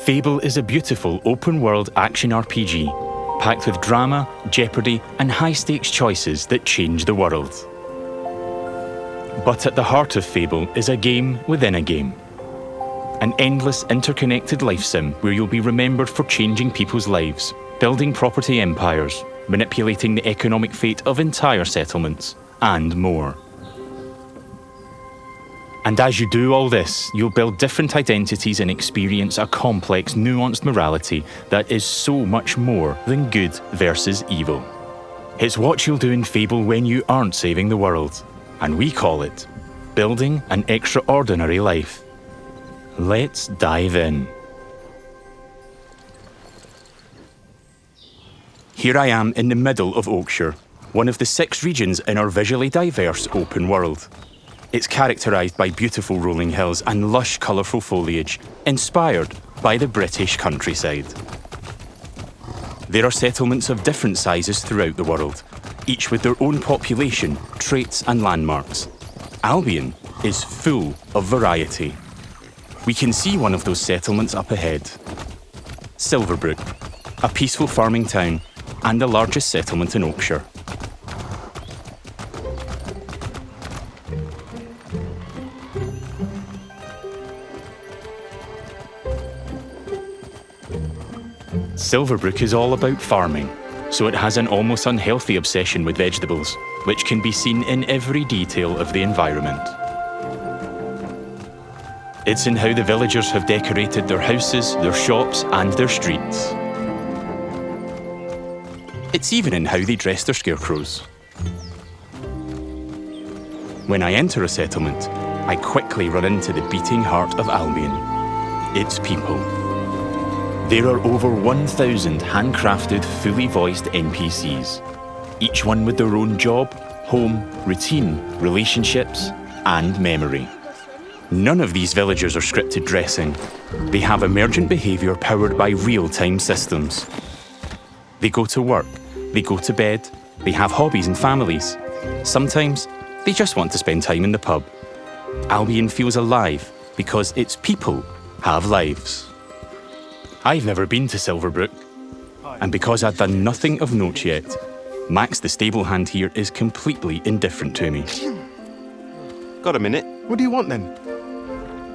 Fable is a beautiful open-world action RPG, packed with drama, jeopardy, and high-stakes choices that change the world. But at the heart of Fable is a game within a game. An endless interconnected life sim where you'll be remembered for changing people's lives, building property empires, manipulating the economic fate of entire settlements, and more. And as you do all this, you'll build different identities and experience a complex, nuanced morality that is so much more than good versus evil. It's what you'll do in Fable when you aren't saving the world, and we call it building an extraordinary life. Let's dive in. Here I am in the middle of Oakshire, one of the 6 regions in our visually diverse open world. It's characterised by beautiful rolling hills and lush, colourful foliage, inspired by the British countryside. There are settlements of different sizes throughout the world, each with their own population, traits and landmarks. Albion is full of variety. We can see one of those settlements up ahead. Silverbrook, a peaceful farming town and the largest settlement in Oakshire. Silverbrook is all about farming, so it has an almost unhealthy obsession with vegetables, which can be seen in every detail of the environment. It's in how the villagers have decorated their houses, their shops, and their streets. It's even in how they dress their scarecrows. When I enter a settlement, I quickly run into the beating heart of Albion. Its people. There are over 1,000 handcrafted, fully voiced NPCs, each one with their own job, home, routine, relationships, and memory. None of these villagers are scripted dressing. They have emergent behaviour powered by real-time systems. They go to work, they go to bed, they have hobbies and families. Sometimes, they just want to spend time in the pub. Albion feels alive because its people have lives. I've never been to Silverbrook, and because I've done nothing of note yet, Max the stable hand here is completely indifferent to me. Got a minute? What do you want then?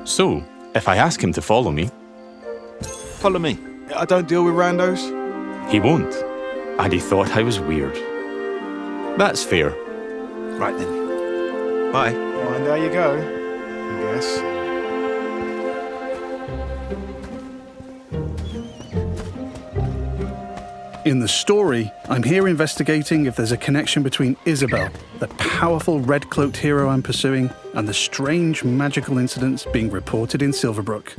So, if I ask him to follow me... Follow me. I don't deal with randos. He won't, and he thought I was weird. That's fair. Right then. Bye. Well, and there you go, I guess. In the story, I'm here investigating if there's a connection between Isabel, the powerful red-cloaked hero I'm pursuing, and the strange magical incidents being reported in Silverbrook.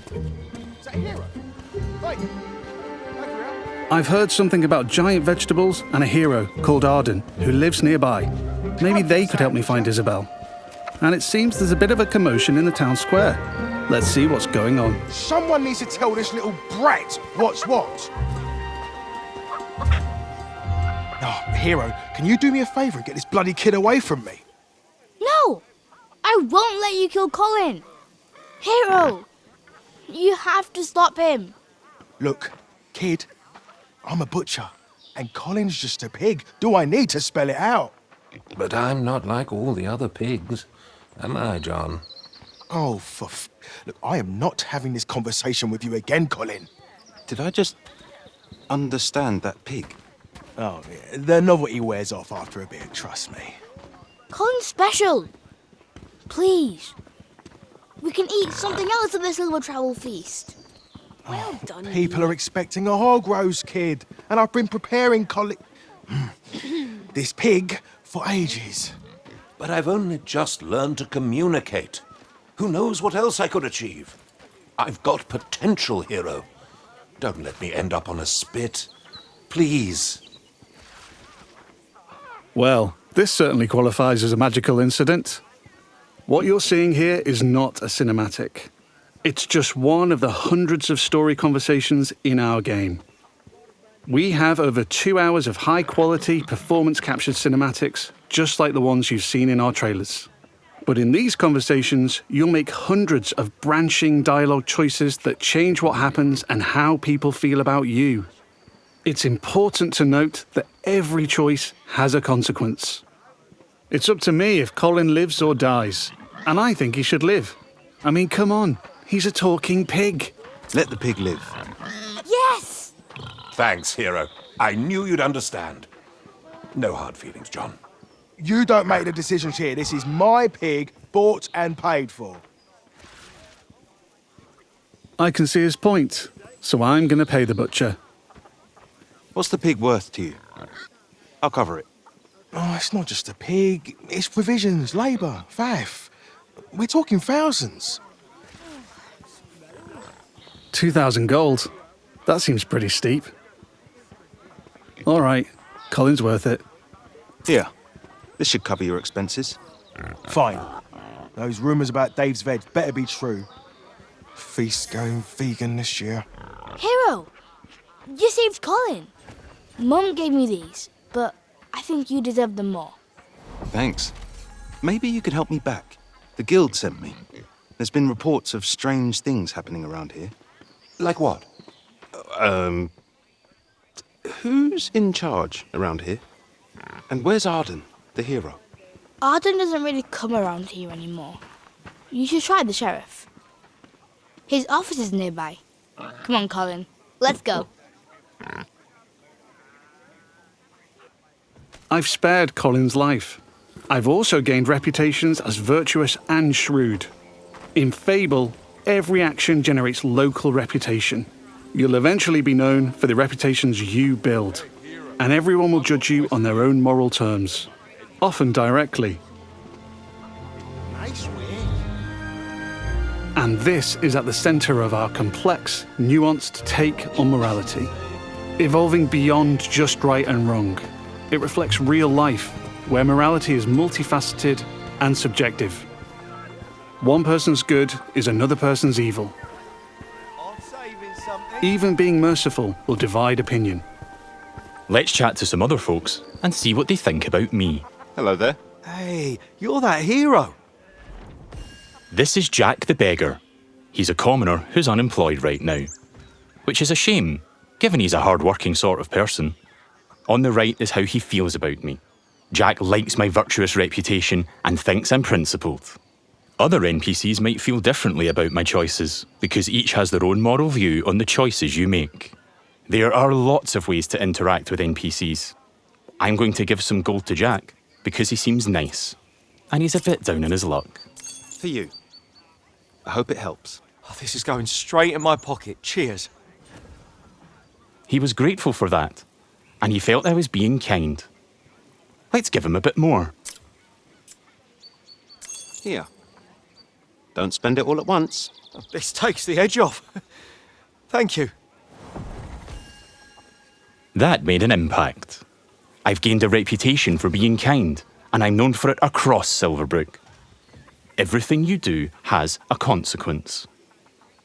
Is that a hero? Hey. I've heard something about giant vegetables and a hero called Arden who lives nearby. Maybe they could help me find Isabel. And it seems there's a bit of a commotion in the town square. Let's see what's going on. Someone needs to tell this little brat what's what. Oh, hero, can you do me a favour and get this bloody kid away from me? No! I won't let you kill Colin! Hero! You have to stop him! Look, kid, I'm a butcher, and Colin's just a pig. Do I need to spell it out? But I'm not like all the other pigs, am I, John? Oh, Look, I am not having this conversation with you again, Colin. Did I just understand that pig? Oh, yeah, the novelty wears off after a bit, trust me. Colin's special! Please. We can eat something else at this little travel feast. Well done. People are expecting a hog roast, kid, and I've been preparing this pig for ages. But I've only just learned to communicate. Who knows what else I could achieve? I've got potential, hero. Don't let me end up on a spit. Please. Well, this certainly qualifies as a magical incident. What you're seeing here is not a cinematic. It's just one of the hundreds of story conversations in our game. We have over 2 hours of high-quality, performance-captured cinematics, just like the ones you've seen in our trailers. But in these conversations, you'll make hundreds of branching dialogue choices that change what happens and how people feel about you. It's important to note that every choice has a consequence. It's up to me if Colin lives or dies, and I think he should live. I mean, come on, he's a talking pig. Let the pig live. Yes! Thanks, hero. I knew you'd understand. No hard feelings, John. You don't make the decisions here. This is my pig, bought and paid for. I can see his point, so I'm going to pay the butcher. What's the pig worth to you? I'll cover it. Oh, it's not just a pig. It's provisions, labour, faff. We're talking thousands. 2,000 gold. That seems pretty steep. All right, Colin's worth it. Here, this should cover your expenses. Fine. Those rumours about Dave's veg better be true. Feast going vegan this year. Hero, you saved Colin. Mum gave me these, but I think you deserve them more. Thanks. Maybe you could help me back. The guild sent me. There's been reports of strange things happening around here. Like what? Who's in charge around here? And where's Arden, the hero? Arden doesn't really come around here anymore. You should try the sheriff. His office is nearby. Come on, Colin. Let's go. I've spared Colin's life. I've also gained reputations as virtuous and shrewd. In Fable, every action generates local reputation. You'll eventually be known for the reputations you build, and everyone will judge you on their own moral terms, often directly. Nice way. And this is at the centre of our complex, nuanced take on morality, evolving beyond just right and wrong. It reflects real life, where morality is multifaceted and subjective. One person's good is another person's evil. Even being merciful will divide opinion. Let's chat to some other folks and see what they think about me. Hello there. Hey, you're that hero. This is Jack the Beggar. He's a commoner who's unemployed right now, which is a shame, given he's a hard-working sort of person. On the right is how he feels about me. Jack likes my virtuous reputation and thinks I'm principled. Other NPCs might feel differently about my choices, because each has their own moral view on the choices you make. There are lots of ways to interact with NPCs. I'm going to give some gold to Jack, because he seems nice, and he's a bit down on his luck. For you. I hope it helps. Oh, this is going straight in my pocket. Cheers. He was grateful for that, and he felt I was being kind. Let's give him a bit more. Here. Don't spend it all at once. This takes the edge off. Thank you. That made an impact. I've gained a reputation for being kind, and I'm known for it across Silverbrook. Everything you do has a consequence.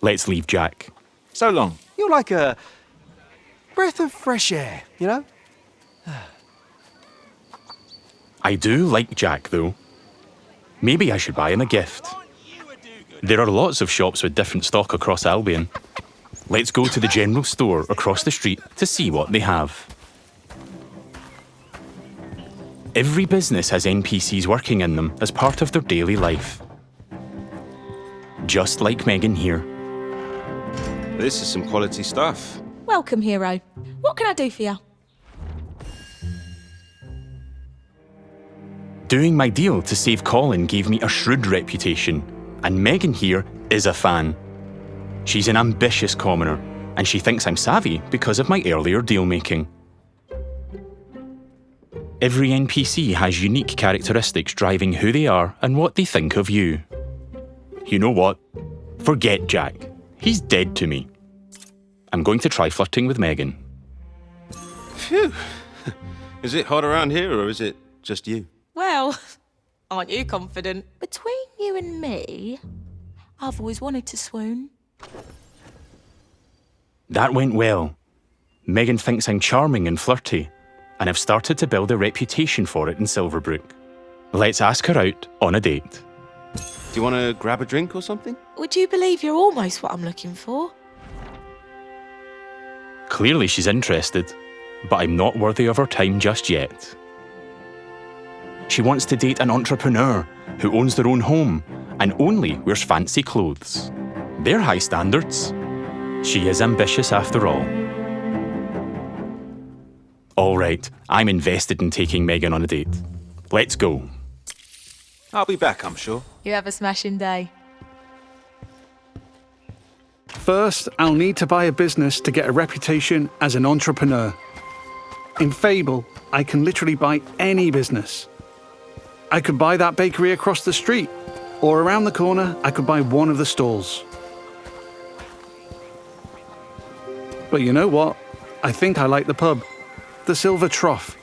Let's leave Jack. So long. You're like a breath of fresh air, you know? I do like Jack, though. Maybe I should buy him a gift. There are lots of shops with different stock across Albion. Let's go to the general store across the street to see what they have. Every business has NPCs working in them as part of their daily life. Just like Megan here. This is some quality stuff. Welcome, hero. What can I do for you? Doing my deal to save Colin gave me a shrewd reputation, and Megan here is a fan. She's an ambitious commoner, and she thinks I'm savvy because of my earlier deal-making. Every NPC has unique characteristics driving who they are and what they think of you. You know what? Forget Jack. He's dead to me. I'm going to try flirting with Megan. Phew. Is it hot around here, or is it just you? Well, aren't you confident? Between you and me, I've always wanted to swoon. That went well. Megan thinks I'm charming and flirty, and I've started to build a reputation for it in Silverbrook. Let's ask her out on a date. Do you want to grab a drink or something? Would you believe you're almost what I'm looking for? Clearly she's interested, but I'm not worthy of her time just yet. She wants to date an entrepreneur who owns their own home and only wears fancy clothes. They're high standards. She is ambitious after all. All right, I'm invested in taking Megan on a date. Let's go. I'll be back, I'm sure. You have a smashing day. First, I'll need to buy a business to get a reputation as an entrepreneur. In Fable, I can literally buy any business. I could buy that bakery across the street, or around the corner, I could buy one of the stalls. But you know what? I think I like the pub, the Silver Trough.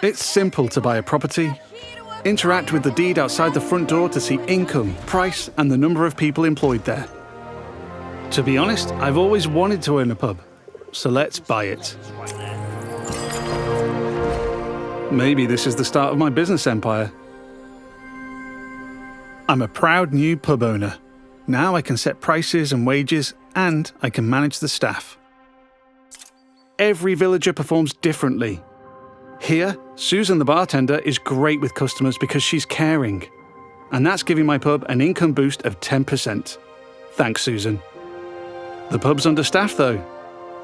It's simple to buy a property. Interact with the deed outside the front door to see income, price, and the number of people employed there. To be honest, I've always wanted to own a pub, so let's buy it. Maybe this is the start of my business empire. I'm a proud new pub owner. Now I can set prices and wages, and I can manage the staff. Every villager performs differently. Here, Susan the bartender is great with customers because she's caring. And that's giving my pub an income boost of 10%. Thanks, Susan. The pub's understaffed though.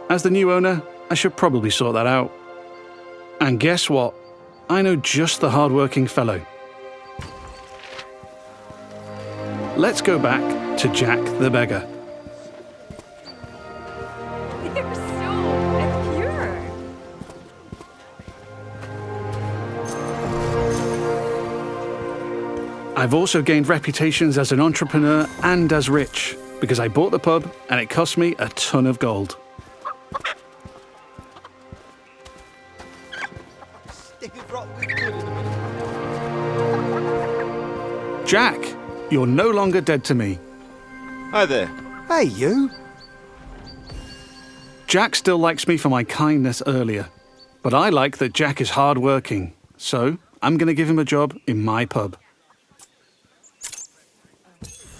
As the new owner, I should probably sort that out. And guess what? I know just the hard-working fellow. Let's go back to Jack the beggar. They're so pure. I've also gained reputations as an entrepreneur and as rich, because I bought the pub and it cost me a ton of gold. Jack, you're no longer dead to me. Hi there. Hey, you. Jack still likes me for my kindness earlier, but I like that Jack is hard-working, so I'm going to give him a job in my pub.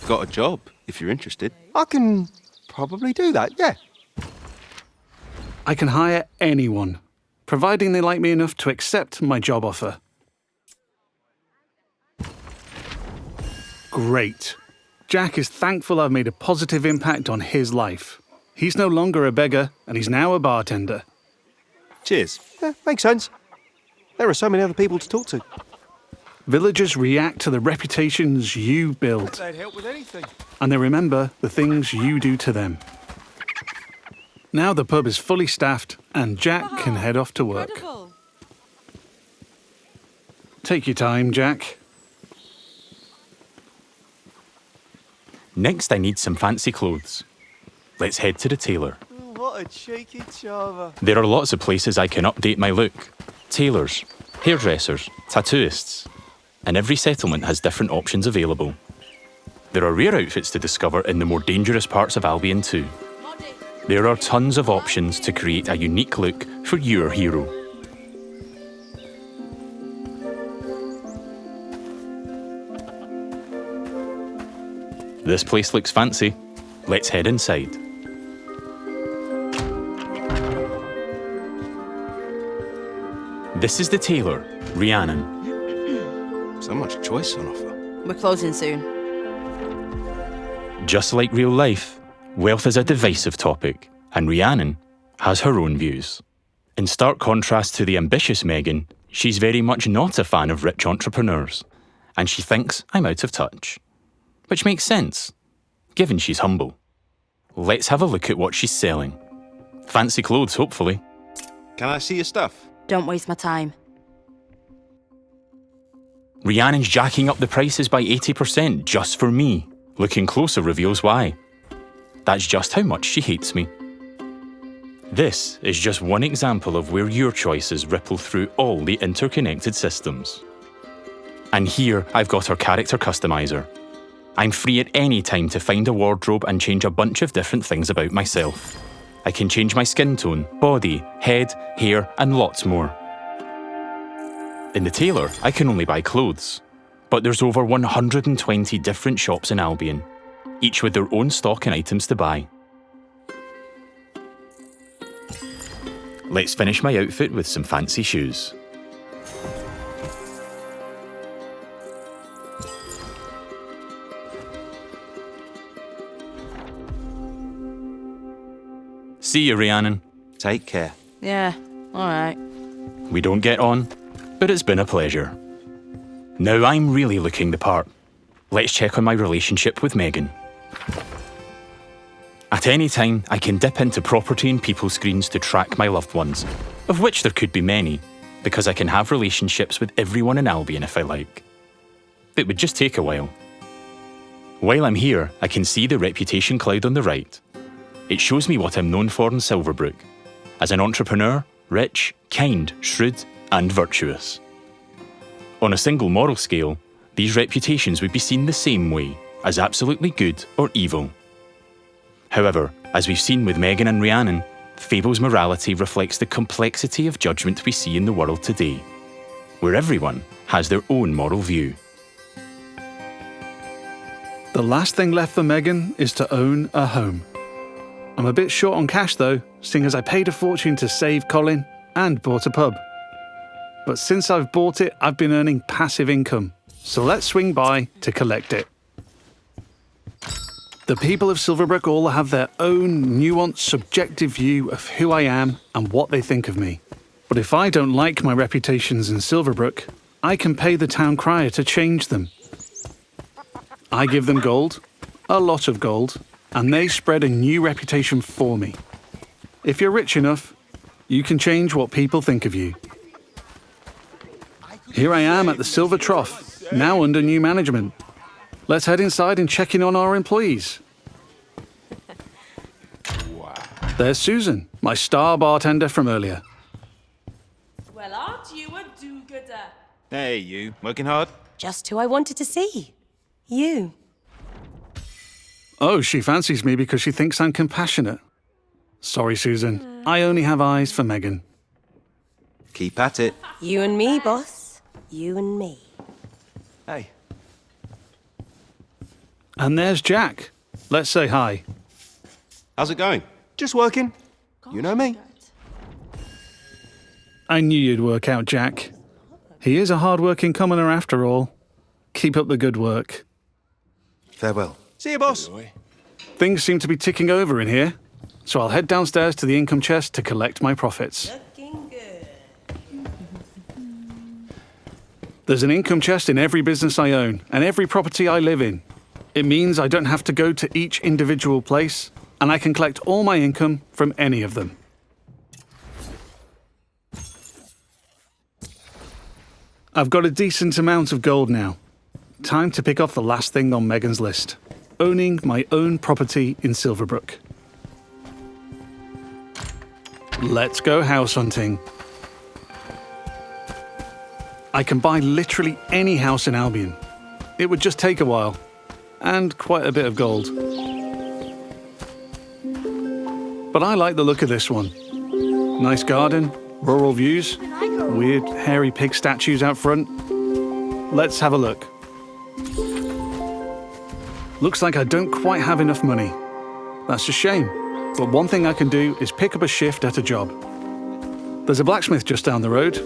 Got a job, if you're interested. I can probably do that, yeah. I can hire anyone, providing they like me enough to accept my job offer. Great. Jack is thankful I've made a positive impact on his life. He's no longer a beggar, and he's now a bartender. Cheers. Yeah, makes sense. There are so many other people to talk to. Villagers react to the reputations you build, They'd help with anything. and they remember the things you do to them. Now the pub is fully staffed, and Jack can head off to work. Incredible. Take your time, Jack. Next, I need some fancy clothes. Let's head to the tailor. What a cheeky chava. There are lots of places I can update my look. Tailors, hairdressers, tattooists. And every settlement has different options available. There are rare outfits to discover in the more dangerous parts of Albion too. There are tons of options to create a unique look for your hero. This place looks fancy. Let's head inside. This is the tailor, Rhiannon. So much choice on offer. We're closing soon. Just like real life, wealth is a divisive topic, and Rhiannon has her own views. In stark contrast to the ambitious Megan, she's very much not a fan of rich entrepreneurs, and she thinks I'm out of touch. Which makes sense, given she's humble. Let's have a look at what she's selling. Fancy clothes, hopefully. Can I see your stuff? Don't waste my time. Rhiannon's jacking up the prices by 80% just for me. Looking closer reveals why. That's just how much she hates me. This is just one example of where your choices ripple through all the interconnected systems. And here I've got our character customizer. I'm free at any time to find a wardrobe and change a bunch of different things about myself. I can change my skin tone, body, head, hair, and lots more. In the tailor, I can only buy clothes, But there's over 120 different shops in Albion, each with their own stock and items to buy. Let's finish my outfit with some fancy shoes. See you, Rhiannon. Take care. Yeah, alright. We don't get on, but it's been a pleasure. Now I'm really looking the part. Let's check on my relationship with Megan. At any time, I can dip into property and people screens to track my loved ones, of which there could be many, because I can have relationships with everyone in Albion if I like. It would just take a while. While I'm here, I can see the reputation cloud on the right. It shows me what I'm known for in Silverbrook, as an entrepreneur, rich, kind, shrewd, and virtuous. On a single moral scale, these reputations would be seen the same way, as absolutely good or evil. However, as we've seen with Megan and Rhiannon, Fable's morality reflects the complexity of judgment we see in the world today, where everyone has their own moral view. The last thing left for Megan is to own a home. I'm a bit short on cash though, seeing as I paid a fortune to save Colin and bought a pub. But since I've bought it, I've been earning passive income, so let's swing by to collect it. The people of Silverbrook all have their own nuanced, subjective view of who I am and what they think of me. But if I don't like my reputations in Silverbrook, I can pay the town crier to change them. I give them gold, a lot of gold, and they spread a new reputation for me. If you're rich enough, you can change what people think of you. Here I am at the Silver Trough, now under new management. Let's head inside and check in on our employees. There's Susan, my star bartender from earlier. Well, aren't you a do-gooder? Hey, you. Working hard? Just who I wanted to see. You. Oh, she fancies me because she thinks I'm compassionate. Sorry, Susan. I only have eyes for Megan. Keep at it. You and me, boss. You and me. Hey. And there's Jack. Let's say hi. How's it going? Just working. You know me. I knew you'd work out, Jack. He is a hard-working commoner after all. Keep up the good work. Farewell. See you, boss. Things seem to be ticking over in here, so I'll head downstairs to the income chest to collect my profits. Looking good. There's an income chest in every business I own and every property I live in. It means I don't have to go to each individual place, and I can collect all my income from any of them. I've got a decent amount of gold now. Time to pick off the last thing on Megan's list. Owning my own property in Silverbrook. Let's go house hunting. I can buy literally any house in Albion. It would just take a while, and quite a bit of gold. But I like the look of this one. Nice garden, rural views, weird hairy pig statues out front. Let's have a look. Looks like I don't quite have enough money. That's a shame, but one thing I can do is pick up a shift at a job. There's a blacksmith just down the road.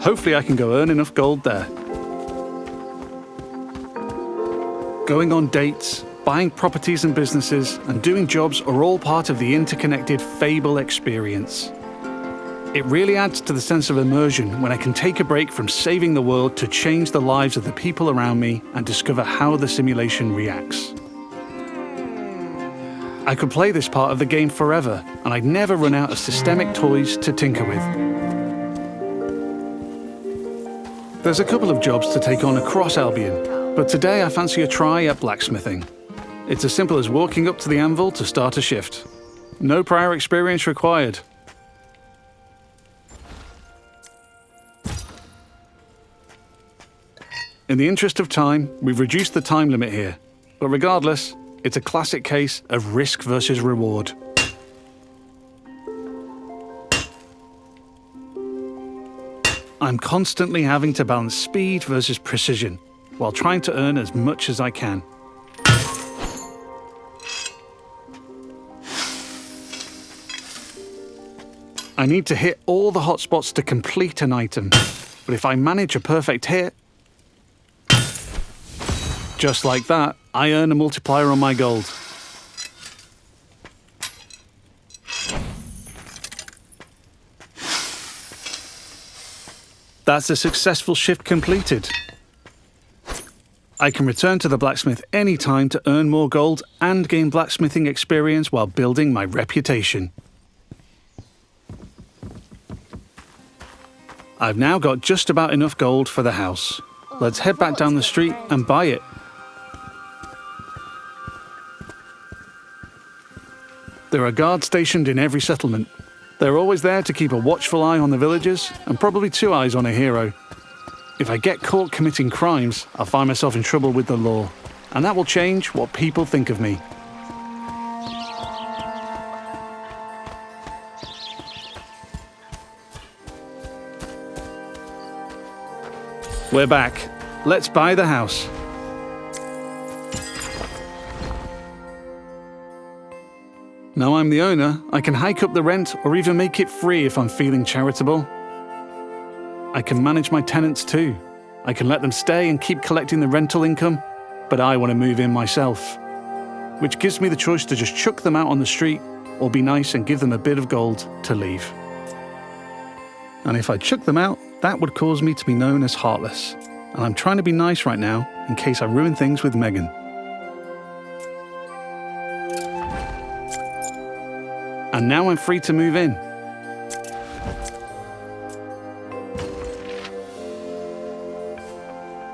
Hopefully I can go earn enough gold there. Going on dates, buying properties and businesses, and doing jobs are all part of the interconnected Fable experience. It really adds to the sense of immersion when I can take a break from saving the world to change the lives of the people around me and discover how the simulation reacts. I could play this part of the game forever, and I'd never run out of systemic toys to tinker with. There's a couple of jobs to take on across Albion, but today I fancy a try at blacksmithing. It's as simple as walking up to the anvil to start a shift. No prior experience required. In the interest of time, we've reduced the time limit here, but regardless, it's a classic case of risk versus reward. I'm constantly having to balance speed versus precision, while trying to earn as much as I can. I need to hit all the hotspots to complete an item, but if I manage a perfect hit, just like that, I earn a multiplier on my gold. That's a successful shift completed. I can return to the blacksmith anytime to earn more gold and gain blacksmithing experience while building my reputation. I've now got just about enough gold for the house. Let's head back down the street and buy it. There are guards stationed in every settlement. They're always there to keep a watchful eye on the villagers and probably 2 eyes on a hero. If I get caught committing crimes, I'll find myself in trouble with the law, and that will change what people think of me. We're back. Let's buy the house. Now I'm the owner, I can hike up the rent or even make it free if I'm feeling charitable. I can manage my tenants too. I can let them stay and keep collecting the rental income, but I want to move in myself, which gives me the choice to just chuck them out on the street or be nice and give them a bit of gold to leave. And if I chuck them out, that would cause me to be known as heartless. And I'm trying to be nice right now in case I ruin things with Megan. And now I'm free to move in.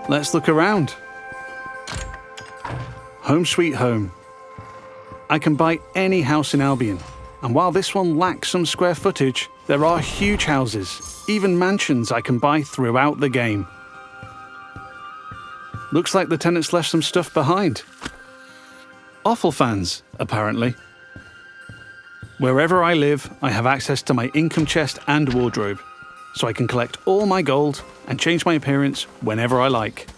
Let's look around. Home sweet home. I can buy any house in Albion, and while this one lacks some square footage, there are huge houses, even mansions I can buy throughout the game. Looks like the tenants left some stuff behind. Awful fans, apparently. Wherever I live, I have access to my income chest and wardrobe, so I can collect all my gold and change my appearance whenever I like.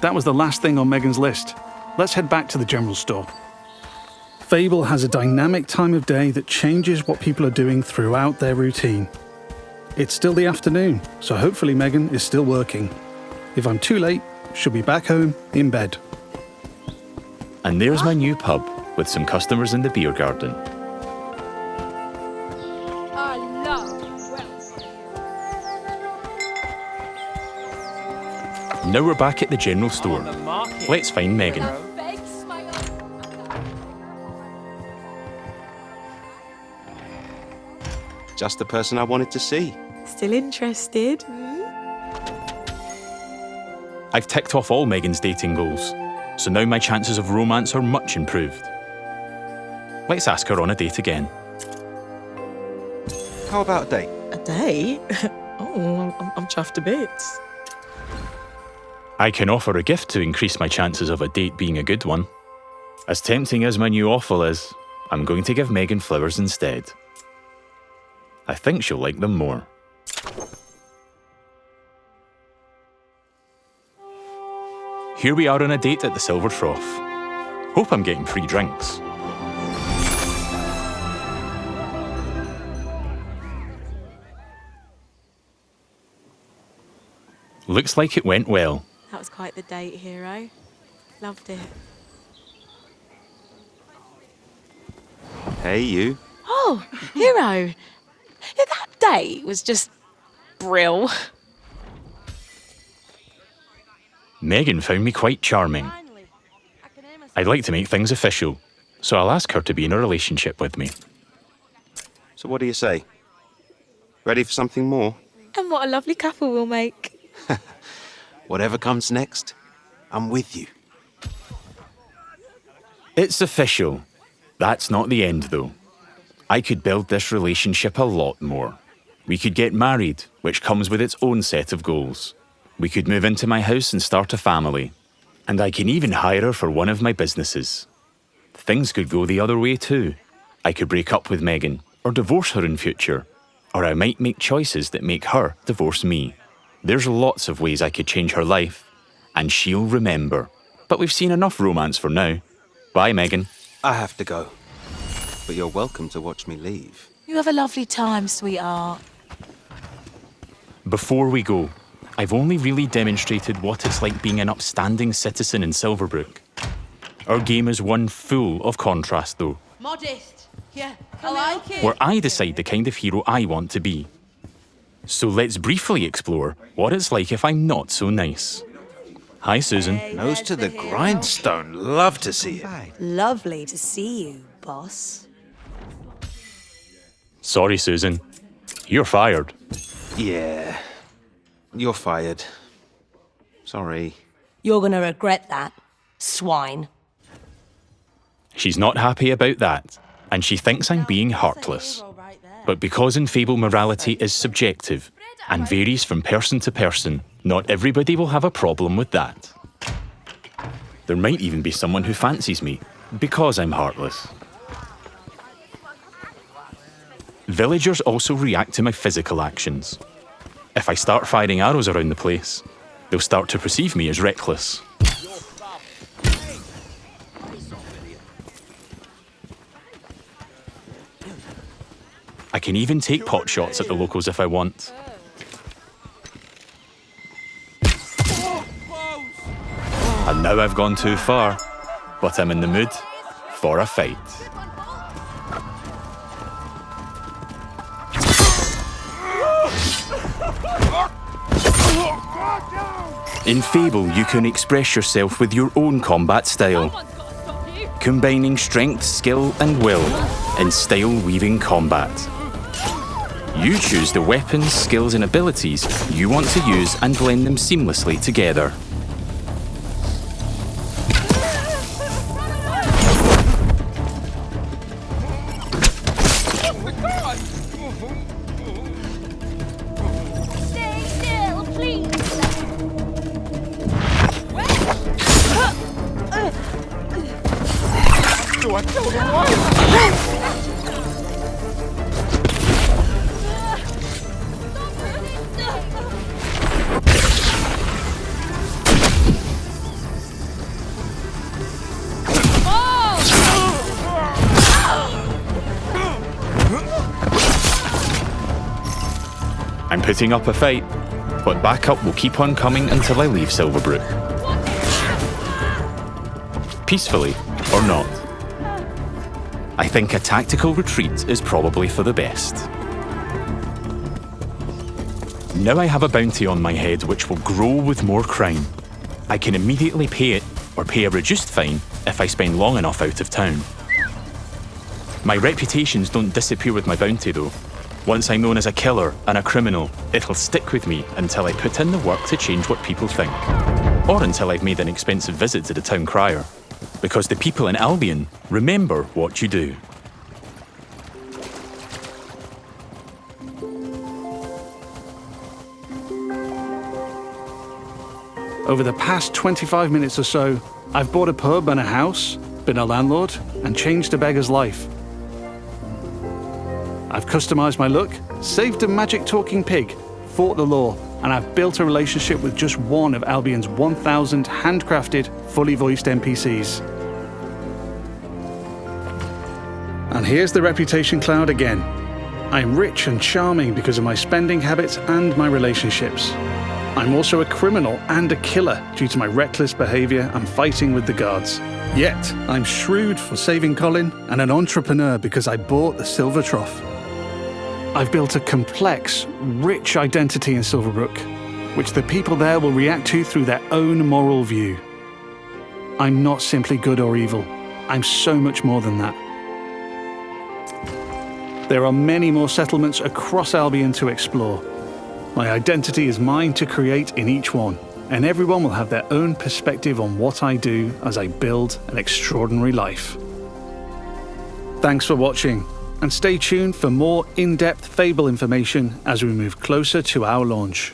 That was the last thing on Megan's list. Let's head back to the general store. Fable has a dynamic time of day that changes what people are doing throughout their routine. It's still the afternoon, so hopefully Megan is still working. If I'm too late, she'll be back home in bed. And there's my new pub with some customers in the beer garden. Now we're back at the general store. Let's find Megan. Just the person I wanted to see. Still interested? I've ticked off all Megan's dating goals, so now my chances of romance are much improved. Let's ask her on a date again. How about a date? A date? Oh, I'm chuffed to bits. I can offer a gift to increase my chances of a date being a good one. As tempting as my new offer is, I'm going to give Megan flowers instead. I think she'll like them more. Here we are on a date at the Silver Trough. Hope I'm getting free drinks. Looks like it went well. That was quite the date, hero. Loved it. Hey, you. Oh, hero. Yeah, that date was just brill. Megan found me quite charming. I'd like to make things official, so I'll ask her to be in a relationship with me. So what do you say? Ready for something more? And what a lovely couple we'll make. Whatever comes next, I'm with you. It's official. That's not the end, though. I could build this relationship a lot more. We could get married, which comes with its own set of goals. We could move into my house and start a family. And I can even hire her for one of my businesses. Things could go the other way too. I could break up with Megan, or divorce her in future. Or I might make choices that make her divorce me. There's lots of ways I could change her life, and she'll remember. But we've seen enough romance for now. Bye, Megan. I have to go. But you're welcome to watch me leave. You have a lovely time, sweetheart. Before we go, I've only really demonstrated what it's like being an upstanding citizen in Silverbrook. Our game is one full of contrast, though, Modest. Yeah, I like it. where I decide the kind of hero I want to be. So let's briefly explore what it's like if I'm not so nice. Hi, Susan. Nose to the grindstone. Love to see it. Lovely to see you, boss. Sorry, Susan. You're fired. Yeah. You're fired. Sorry. You're gonna regret that, swine. She's not happy about that, and she thinks I'm being heartless. But because in Fable morality is subjective and varies from person to person, not everybody will have a problem with that. There might even be someone who fancies me because I'm heartless. Villagers also react to my physical actions. If I start firing arrows around the place, they'll start to perceive me as reckless. I can even take pot shots at the locals if I want. And now I've gone too far, but I'm in the mood for a fight. In Fable, you can express yourself with your own combat style, combining strength, skill, and will in style-weaving combat. You choose the weapons, skills, and abilities you want to use and blend them seamlessly together. Stay still, please. Do I kill him? Why? I'm putting up a fight, but backup will keep on coming until I leave Silverbrook. Peacefully or not. I think a tactical retreat is probably for the best. Now I have a bounty on my head which will grow with more crime. I can immediately pay it or pay a reduced fine if I spend long enough out of town. My reputations don't disappear with my bounty though. Once I'm known as a killer and a criminal, it'll stick with me until I put in the work to change what people think. Or until I've made an expensive visit to the town crier. Because the people in Albion remember what you do. Over the past 25 minutes or so, I've bought a pub and a house, been a landlord, and changed a beggar's life. I've customized my look, saved a magic talking pig, fought the law, and I've built a relationship with just one of Albion's 1,000 handcrafted, fully voiced NPCs. And here's the reputation cloud again. I'm rich and charming because of my spending habits and my relationships. I'm also a criminal and a killer due to my reckless behavior and fighting with the guards. Yet, I'm shrewd for saving Colin and an entrepreneur because I bought the Silver Trough. I've built a complex, rich identity in Silverbrook, which the people there will react to through their own moral view. I'm not simply good or evil. I'm so much more than that. There are many more settlements across Albion to explore. My identity is mine to create in each one, and everyone will have their own perspective on what I do as I build an extraordinary life. Thanks for watching, and stay tuned for more in-depth Fable information as we move closer to our launch.